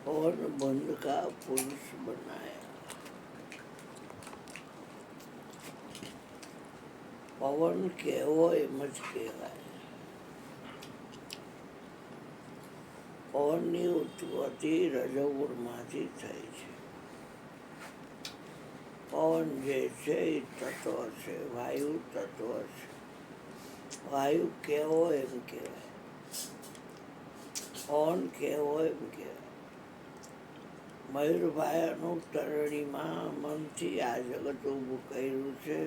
पवन बंध का पुरुष बनाया। પવન કેવો એમ જ કહેવાય. પવનની ઉત્પત્તિ રજોગુણમાંથી થઈ છે. પવન જે છે એ તત્વ છે, વાયુ તત્વ છે. વાયુ કેવો એમ કહેવાય, પવન કેવો એમ કહેવાય. મયુરભાઈ અનુતરણીમાં મનથી આ જગત ઊભું કર્યું છે.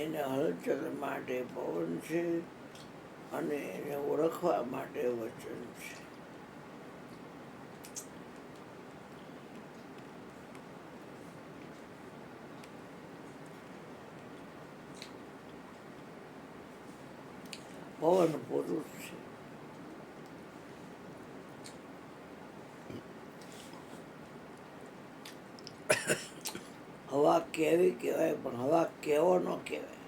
એને હલચલ માટે પવન છે અને એને ઓળખવા માટે વચન છે. પવન પુરુષ છે. હવા કેવી કહેવાય, પણ હવા કેવો ન કહેવાય.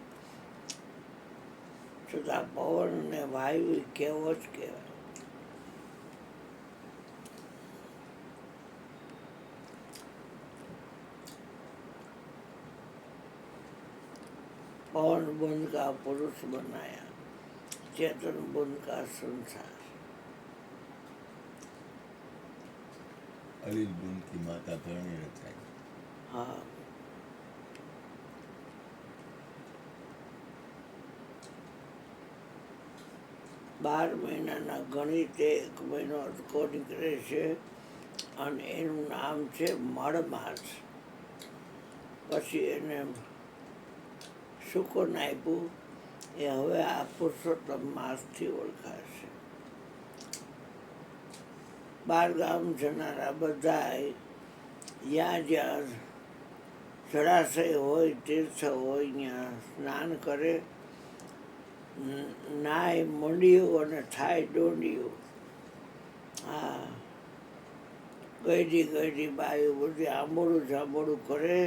છતાં પવન ને વાયુ કેવો જ કહેવાય. पवन बुंद का पुरुष बनाया, चेतन बुंद का संसार. अनिल बुंद की माता धरणी रचाई. हाँ, 12 મહિનાના ગણિતે 1 મહિનો અટકો નીકળે છે અને એનું નામ છે મળમાસ. પછી એને શુકન આપ્યું, એ હવે આ પુરુષોત્તમ માસથી ઓળખાશે. 12 ગામ જનારા બધાય જ્યાં જ્યાં જળાશય હોય, તીર્થ હોય, ત્યાં સ્નાન કરે, નાય મંડિયું અને થાય દોંડિયું. હા, ગઈડી બાયું બધી આંબોળું જાંબોળું કરે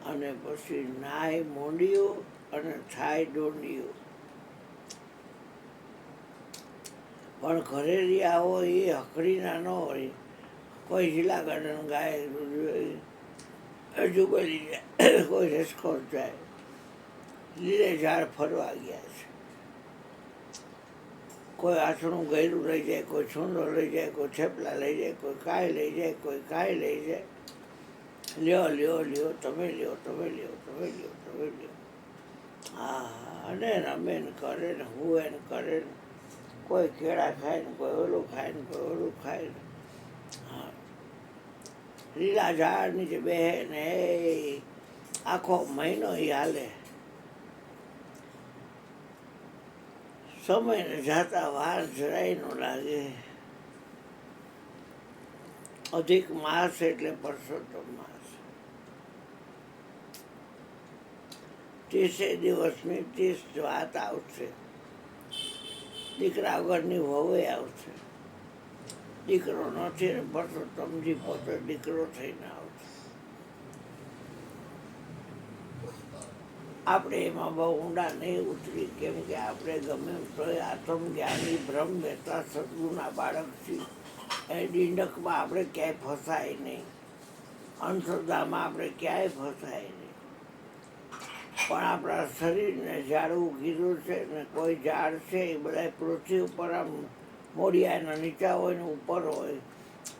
અને પછી નાય મોંડિયું અને થાય દોંડિયું. પણ ઘરે રહ્યા હોય એ હકડીના ન હોય. કોઈ જિલ્લા ગાર્ડન ગાય અજુબલી જાય, કોઈ રેસકોર્સ જાય, લીલે ઝાડ ફરવા ગયા છે. કોઈ આથણું ગયરું લઈ જાય, કોઈ છૂંદો લઈ જાય, કોઈ થેપલા લઈ જાય, કોઈ કાંઈ લઈ જાય, કોઈ કાંઈ લઈ જાય. લ્યો લ્યો લ્યો, તમે લ્યો, તમે લ્યો, તમે લ્યો, તમે લ્યો. હા, અને રમે ને કરે ને હુએ ને કરે ને. કોઈ કેળા ખાય ને, કોઈ ઓલું ખાય ને, કોઈ ઓલું ખાય ને. હા, લીલા ઝાડ નીચે બેહે ને એ આખો મહિનો એ હાલે. સમયને જાતા વાર જરાય ન લાગે. અધિક માસ એટલે પરસોત્તમ માસ. 30 દિવસની 30 વાત આવશે. દીકરા વગરની વહુએ આવશે. દીકરો નથી ને પરસોત્તમજી પોતે દીકરો થઈને આવશે. આપણે એમાં બહુ ઊંડા નહીં ઉતરી, કેમ કે આપણે ગમે તો આત્મજ્ઞાની બ્રહ્મ બેતા સદગુના બાળક છીએ. એ ડીંડકમાં આપણે ક્યાંય ફસાય નહીં, અંધશ્રદ્ધામાં આપણે ક્યાંય ફસાય નહીં. પણ આપણા શરીરને ઝાડવું કીધું છે ને કોઈ ઝાડ છે એ બધા પૃથ્વી ઉપર આમ મોડિયાના નીચા હોય ને ઉપર હોય.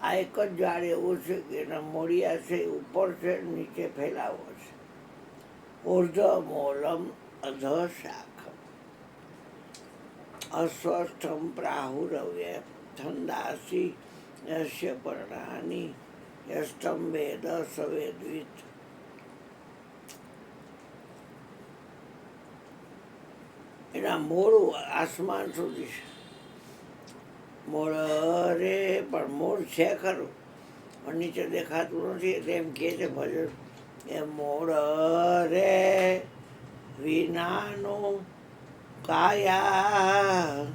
આ એક જ ઝાડ એવું છે કે એના મોડિયા છે એ ઉપર છે, નીચે ફેલાવો છે. ઉર્ધ્વ મૂલમ અધઃ શાખમ અસ્વસ્થમ પ્રાહુરવ્ય છંદાસી યસ્ય પર્ણાની યસ્તમ વેદ સવેદ્વિત. એના મૂળ આસમાન સુધી છે. મૂળ રે પણ મૂળ છે ખરું, પણ નીચે દેખાતું નથી. એટલે એમ કહે છે ભજન, એ મૂળ રે વિનાનું કાયા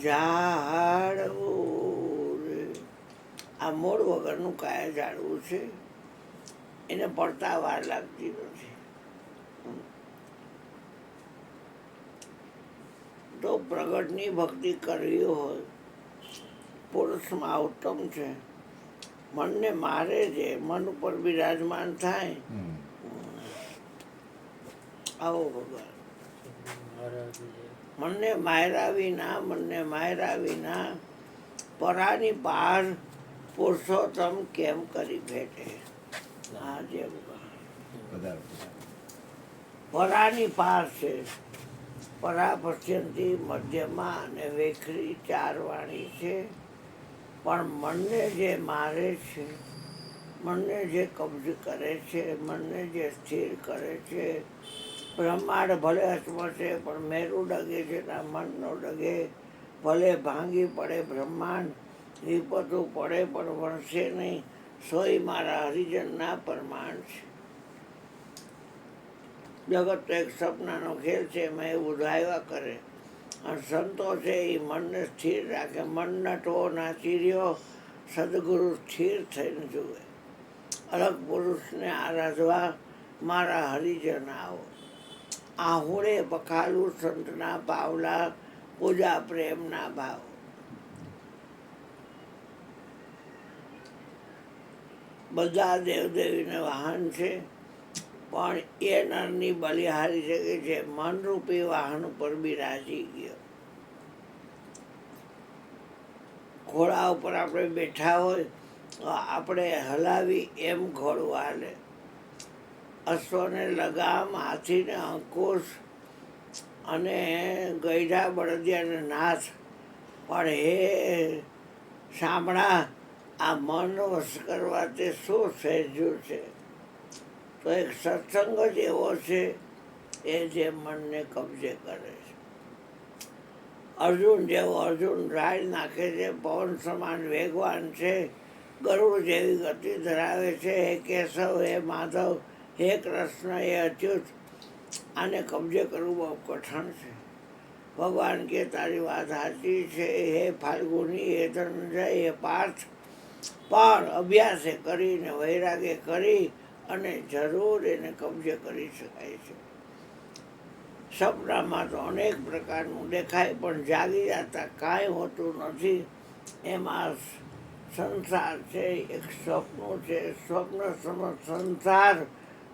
ઝાડવું રે. આ મૂળ વગરનું કાયા ઝાડવું છે. એને પડતા વાર લાગતી નથી. તો પ્રગટની ભક્તિ કરવી હોય પુરુષમાં ઉત્તમ છે. મનને મારે છે, મન ઉપર બિરાજમાન થાય. આવો ભગવાન. મનને માયરા વિના પરાની પાર પુરુષોત્તમ કેમ કરી ભેટે. હા જે ભગવાન વધારે પરાની પાર છે. પરા પશ્યંતી મધ્યમાં અને વેખરી 4 વાણી છે. પણ મનને જે મારે છે, મનને જે કબ્જ કરે છે, મનને જે સ્થિર કરે છે, બ્રહ્માંડ ભલે હચમચે પણ મેરું ડગે છે ના મન નો ડગે. ભલે ભાંગી પડે બ્રહ્માંડ, વિપતું પડે પણ વણશે નહીં. સોય મારા હરિજનના પ્રમાણ છે. જગત તો એક સપનાનો ખેલ છે, એમાં એવું ધાયવા કરે. અને સંતો છે એ મનને સ્થિર રાખે. મન નટવો નાચી રહ્યો, સદગુરુ સ્થિર થઈને જુએ. અલગ પુરુષને આરાધવા મારા હરિજન આવો. આહુડે બખાલું સંતના પાવલા, પૂજા પ્રેમના ભાવ. બધા દેવદેવીને વાહન છે, પણ એ નરની બલિહારી છે કે જે મનરૂપી વાહન ઉપર બિરાજી ગયો. ઘોડા ઉપર આપણે બેઠા હોય તો આપણે હલાવી એમ ઘોડું હાલે. અશ્વને લગામ, હાથીને અંકુશ અને ગઈઢા બળદિયાને નાથ. પણ હે સાંભળા, આ મન વશ કરવા તે શું સહેજું છે. તો એક સત્સંગ જ એવો છે એ જે મનને કબજે કરે છે. અર્જુન જેવો અર્જુન રાડ નાખે છે, પવન સમાન વેગવાન છે, ગરુડ જેવી ગતિ ધરાવે છે. હે કેશવ, હે માધવ, હે કૃષ્ણ, હે અચ્યુત, આને કબજે કરવું બહુ કઠણ છે. ભગવાન કે તારી વાત સાચી છે. હે ફાલ્ગુની, હે ધનંજય, હે પાર્થ, પણ અભ્યાસે કરીને વૈરાગ્ય કરી અને જરૂર એને કબજે કરી શકાય છે. સપનામાં તો અનેક પ્રકારનું દેખાય, પણ જાગી જતા કાંઈ હોતું નથી. એમાં સંસાર છે, એક સ્વપ્ન છે. સ્વપ્ન સમજ સંસાર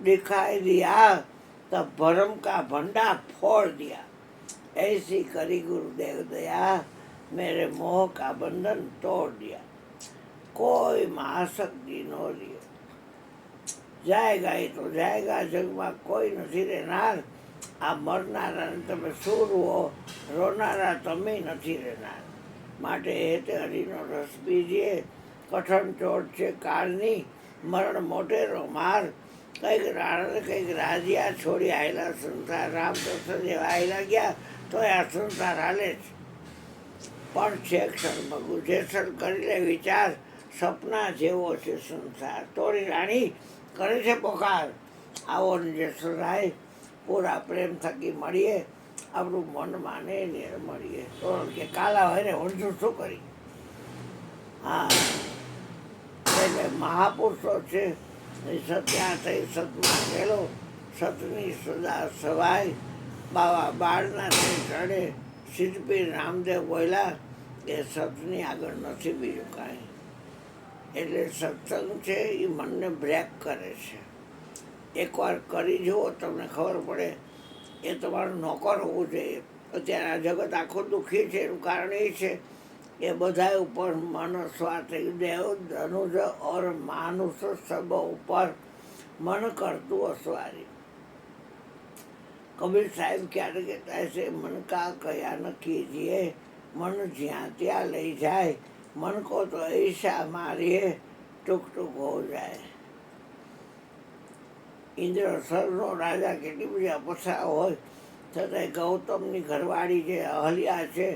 દિખાઈ દિયા, તો ભરમ કા ભંડા ફોડ દિયા. ऐसी करी गुरुदेव दया, मेरे मोह का बंधन तोड़ दिया. કોઈ આસક્તિ ન લ્યો. જાયગા એ તો જાયગા, જગમાં કોઈ નથી રહેનાર. આ મરનારાને તમે શું રૂઓ, રોનારા તમે નથી રહેનાર. માટે હેતે હરિનો રસ પીજીએ. કઠણ ચોટ છે કાળની, મરણ મોટેરો માર. કંઈક રાણા કંઈક રાજ્યા, છોડી આવેલા સંસાર. રામકૃષ્ણ જેવા આવેલા ગયા તો આ સંસાર હાલે છે. પણ છે ક્ષણ ગુજેસર કરી લે વિચાર. સપના જેવો છે સંસાર. તોરી રાણી કરે છે પોકાર. આવો જેસરાય, પૂરા પ્રેમ થકી મળીએ. આપણું મન માને ને મળીએ. તો કે કાલા હોય ને ઊંધું શું કરી. હા, એટલે મહાપુરુષો છે. સત્યા થઈ સતમાં ગયેલો, સતની સદા સવાય. બાવા બાળના તે ચડે, સિદ્ધપીર રામદેવ બોલ્યા એ સતની આગળ નથી બીજું કાંઈ. એટલે સત્સંગ છે એ મનને બ્રેક કરે છે. એકવાર કરી જુઓ તમને ખબર પડે. એ તમારું નોકર હોવું જોઈએ. અત્યારે આ જગત આખું દુઃખી છે. એનું કારણ એ છે કે બધા ઉપર મન સ્વાર્થ દેવ ધનુજ ઓર માનુષ સબ ઉપર મન કરતું અસવારી. કબીર સાહેબ ક્યારે કહેતા છે, મન કા કયા ન કીજીએ, મન જ્યાં ત્યાં લઈ જાય. મન કો તો ઈશા મારીએ, ટૂંક ટૂંક હો જાય. ઇન્દ્ર સરનો રાજા કેટલી બધી અપસા હોય છતાંય ગૌતમની ઘરવાળી જે અહલ્યા છે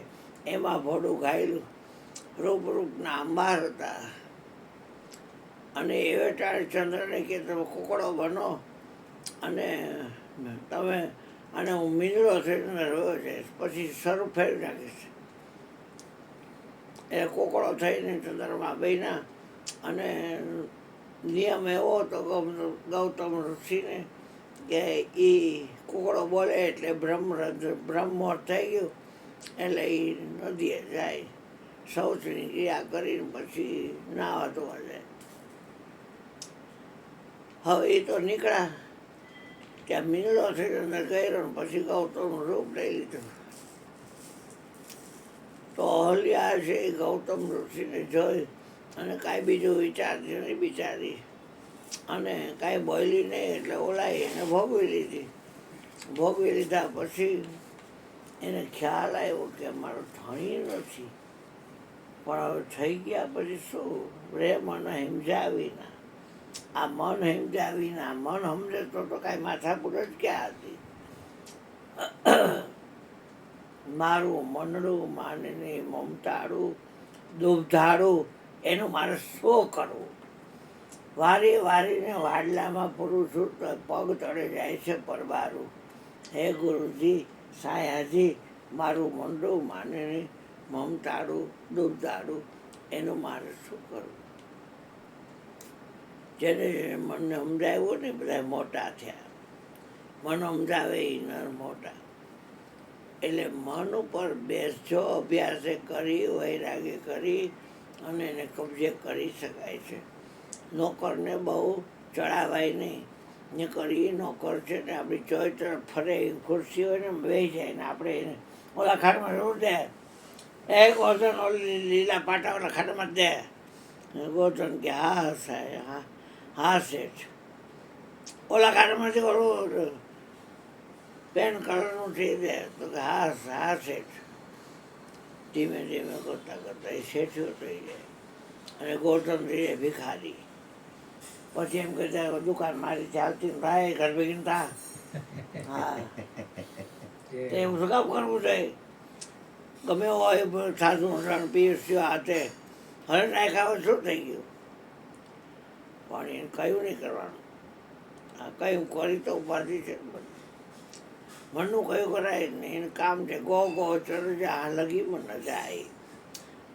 એમાં ભોડું ગાયેલું. રૂપરૂપના અંબાર હતા. અને એ વેટાળ ચંદ્રને કે તમે કુકડો બનો અને તમે, અને હું મીંડળો થઈને રહ્યો છે. પછી શરૂ ફેરવી નાખીશ. એ કોકડો થઈને ચંદ્રમાં બન્યા. અને નિયમ એવો હતો ગૌતમ ઋષિને કે એ કુકડો બોલે એટલે બ્રહ્મોર થઈ ગયું. એટલે એ નદીએ જાય. શૌચની ક્રિયા કરીને પછી નાવા ધોવા જાય. હવે એ તો નીકળ્યા ત્યાં મીંડળો થઈ અંદર કર્યો ને પછી ગૌતમનું રૂપ લઈ લીધું. તો અહલ્યા છે એ ગૌતમ ઋષિને જોઈ અને કાંઈ બીજું વિચારતી નહીં બિચારી, અને કાંઈ બોલી નહીં એટલે ઓલાઈ એને ભોગવી લીધી. ભોગવી લીધા પછી એને ખ્યાલ આવ્યો કે મારો ધણી નથી, પણ હવે થઈ ગયા પછી શું રે મન હિમજાવીના, આ મન હિમજાવીના મન સમજે તો કાંઈ માથાકૂટ જ ક્યાં હતી. મારું મનડું માનની મમતાડું દુબધાડું એનું મારે શું કરવું? વારી વારીને વાડલામાં પૂરું છું તો પગ તળે જાય છે પરબારું. હે ગુરુજી સાયાજી, મારું મંડું માનની મમતાડું દુબધાડું એનું મારે શું કરવું? જેને મને સમજાવ્યું ને બધા મોટા થયા. મન સમજાવે એ નર મોટા. એટલે મન ઉપર બેસજો, અભ્યાસે કરી વૈરાગ્ય કરી અને એને કબજે કરી શકાય છે. નોકરને બહુ ચડાવાય નહીં. ને કરી નોકર છે ને આપણી ચોઈ તરફ ફરે ખુરશી હોય ને બેસી જાય ને આપણે એને ઓલા ખાટમાં જરૂર દે, એક ગોધન ઓલી લીલા પાટા ઓલા ખાટમાં દે. ગોધન કે હા સાહેબ, હા હા શેઠ. ઓલા ખાટમાંથી ઓલું પેન કલરનું થઈ દે તો કે હા હા શેઠ. ધીમે ધીમે કરતાં કરતાં એ શેઠિયો થઈ જાય અને ગોધન થઈ જાય ભિખારી. પછી એમ કહેતા દુકાન મારી ચાલતી થાય ઘર ભેગીને થા. હા તો એવું શું કામ કરવું જોઈએ? ગમે હોય સાધુ રણ પીરસ્યો હાથે હવે નાખ્યા શું થઈ ગયું? પણ એને કયું નહીં કરવાનું. આ કયું કરી તો ઉપાધિ છે. મનનું કયું કરાય નહીં, એનું કામ છે ગો ગો ચરજા લગી મન જાય.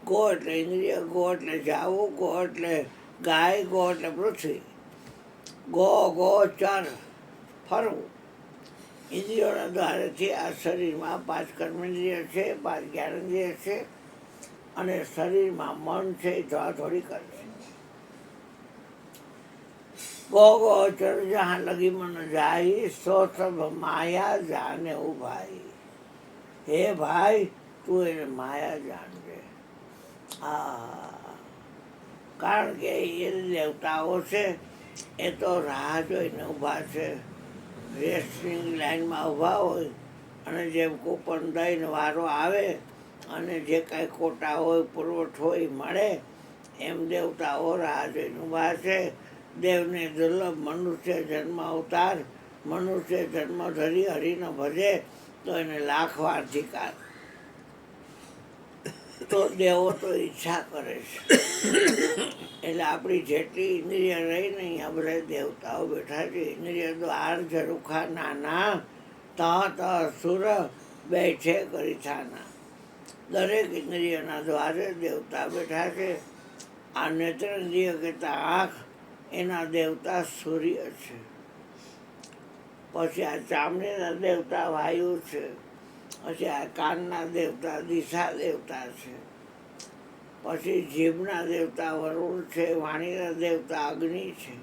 ગો એટલે ઇન્દ્રિય, ગો એટલે જાવું, ગો એટલે ગાય, ગો એટલે પૃથ્વી. ગો ગો ચર ફરવું. ઇન્દ્રિયોના દ્વારેથી આ શરીરમાં 5 કર્મેન્દ્રિય છે, 5 જ્ઞાનેન્દ્રિય છે, અને શરીરમાં મન છે એ ધોળાધોળી કરે છે. ગો ગો ચર જहाँ લગી મન જાય, સો સબ માયા જાને ઓ ભાઈ. હે ભાઈ, તું એને માયા જાણજે. કારણ કે એ દેવતાઓ છે એ તો રાહ જોઈને ઊભા છે. રેસલિંગ લાઈનમાં ઊભા હોય અને જેમ કૂપન દઈને વારો આવે અને જે કાંઈ કોટા હોય પુરવઠ હોય મળે, એમ દેવતાઓ રાહ જોઈને ઊભા છે. દેવને દુર્લભ મનુષ્ય જન્મ અવતાર, મનુષ્ય જન્મ ધરી હરિનો ભજે તો એને લાખ વાર ધિકાર. તો દેવો તો ઈચ્છા કરે છે. એટલે આપણી જેટલી ઇન્દ્રિય રહી ને અહીંયા બધા દેવતાઓ બેઠા છે. ઇન્દ્રિય દ્વાર ઝરૂખા નાના, તહ સુર બેઠે કરી થાના. દરેક ઇન્દ્રિયના દ્વારે દેવતા બેઠા છે. આ નેત્રેન્દ્રિય કહેતા આંખ, એના દેવતા સૂર્ય છે. પછી આ ચામડીના દેવતા વાયુ છે. પછી આ કાનના દેવતા દિશા દેવતા છે. પછી જીભના દેવતા વરુણ છે. વાણીના દેવતા અગ્નિ છે.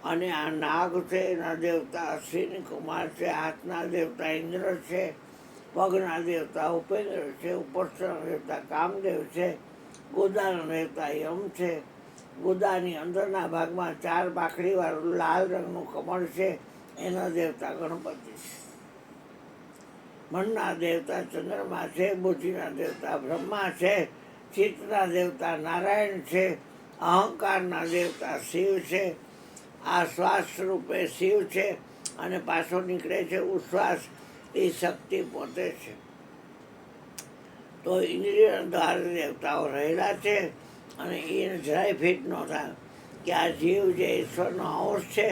અને આ નાગ છે એના દેવતા અશ્વિની કુમાર છે. હાથના દેવતા ઇન્દ્ર છે. પગના દેવતા ઉપેન્દ્ર છે. ઉપસ્થના દેવતા કામદેવ છે. ગુદાના દેવતા યમ છે. ગુદાની અંદરના ભાગમાં 4 પાંખડીવાળું લાલ રંગનું કમળ છે, એના દેવતા ગણપતિ છે. મનના દેવતા ચંદ્રમા છે. બુદ્ધિના દેવતા બ્રહ્મા છે. ચિત્તના દેવતા નારાયણ છે. અહંકારના દેવતા શિવ છે. આ શ્વાસ રૂપે શિવ છે અને પાછો નીકળે છે ઉશ્વાસ, એ શક્તિ પોતે છે. તો ઇન્દ્રિય દ્વારા દેવતાઓ રહેલા છે. અને એને જરાય ફિટ નહોતા કે આ જીવ જે ઈશ્વરનો અંશ છે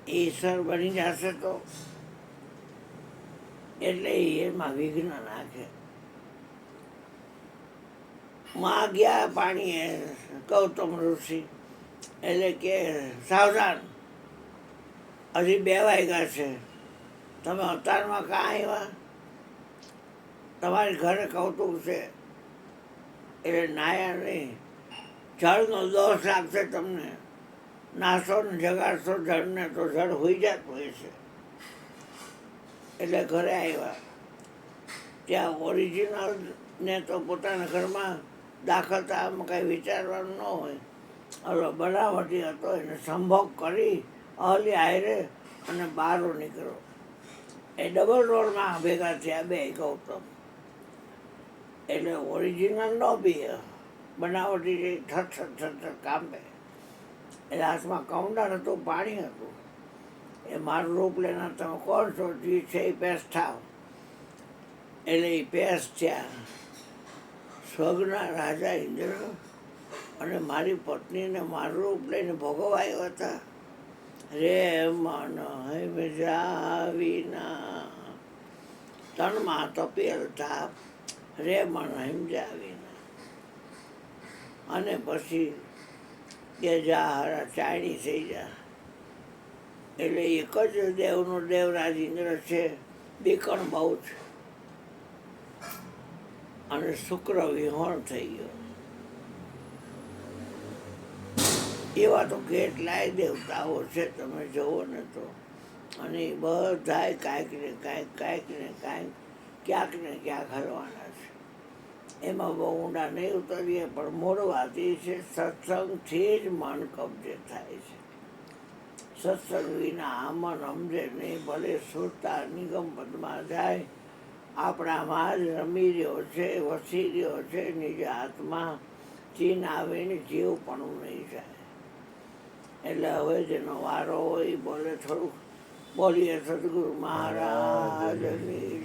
એ ઈશ્વર બની જશે તો, એટલે એમાં વિઘ્ન નાખે. માં ગયા પાણીએ ગૌતમ ઋષિ, એટલે કે સાવધાન, હજી 2 વાગ્યા છે, તમે અવતારમાં કાં આવ્યા? તમારી ઘરે કૌતુક છે, એટલે નાયા નહીં. જળનો દોષ લાગશે તમને. નાશો ને જગાડશો જળને તો જળ હોઈ જતું હોય છે. એટલે ઘરે આવ્યા ત્યાં ઓરિજિનલ ને તો પોતાના ઘરમાં દાખલ થવામાં કાંઈ વિચારવાનું ન હોય. હવે બનાવટી હતો એને સંભોગ કરી અહલી હારે અને બહાર નીકળો. એ ડબલ રોડમાં ભેગા થયા બે ગૌતમ. એટલે ઓરિજિનલ ન બી બનાવટી ઠઠ કામે. એટલે હાથમાં કાઉન્ટર હતું, પાણી હતું. એ મારું રૂપ લેનાર તમે કોણ છો? જે છે એ પેસ થાવ. એટલે એ પેસ થયા. સ્વર્ગના રાજા ઇન્દ્ર અને મારી પત્નીને મારું રૂપ લઈને ભોગવવા આવ્યા હતા. રે મન હિમજાવીના તનમાં તપેલ તાપ, રે મન હિમજાવીના. અને પછી કે જા હારા ચાયણી થઈ જા. એટલે એક જ દેવનો દેવરાજ ઇન્દ્ર છે, બીકણ બહુ છે. અને શુક્ર વિહોણ થઈ ગયો. એવા તો કેટલાય દેવતાઓ છે તમે જુઓ ને તો. અને એ બધાય કાંઈક ને કાંઈક ક્યાંક ને ક્યાંક હલવાના છે. એમાં બહુ ઊંડા નહીં ઉતરીએ, પણ મૂળ વાત એ છે સત્સંગથી જ મન કબજે થાય છે. સત્સંગ વિના આમન સમજે નહીં. ભલે સુરતા નિગમ પદમાં જાય, આપણામાં જ રમી રહ્યો છે, વસી રહ્યો છે. નિજ હાથમાં ચીન આવીને જીવ પણ નહીં જાય. એટલે હવે જેનો વારો હોય બોલે થોડુંક બોલીએ સદગુરુ મહારાજની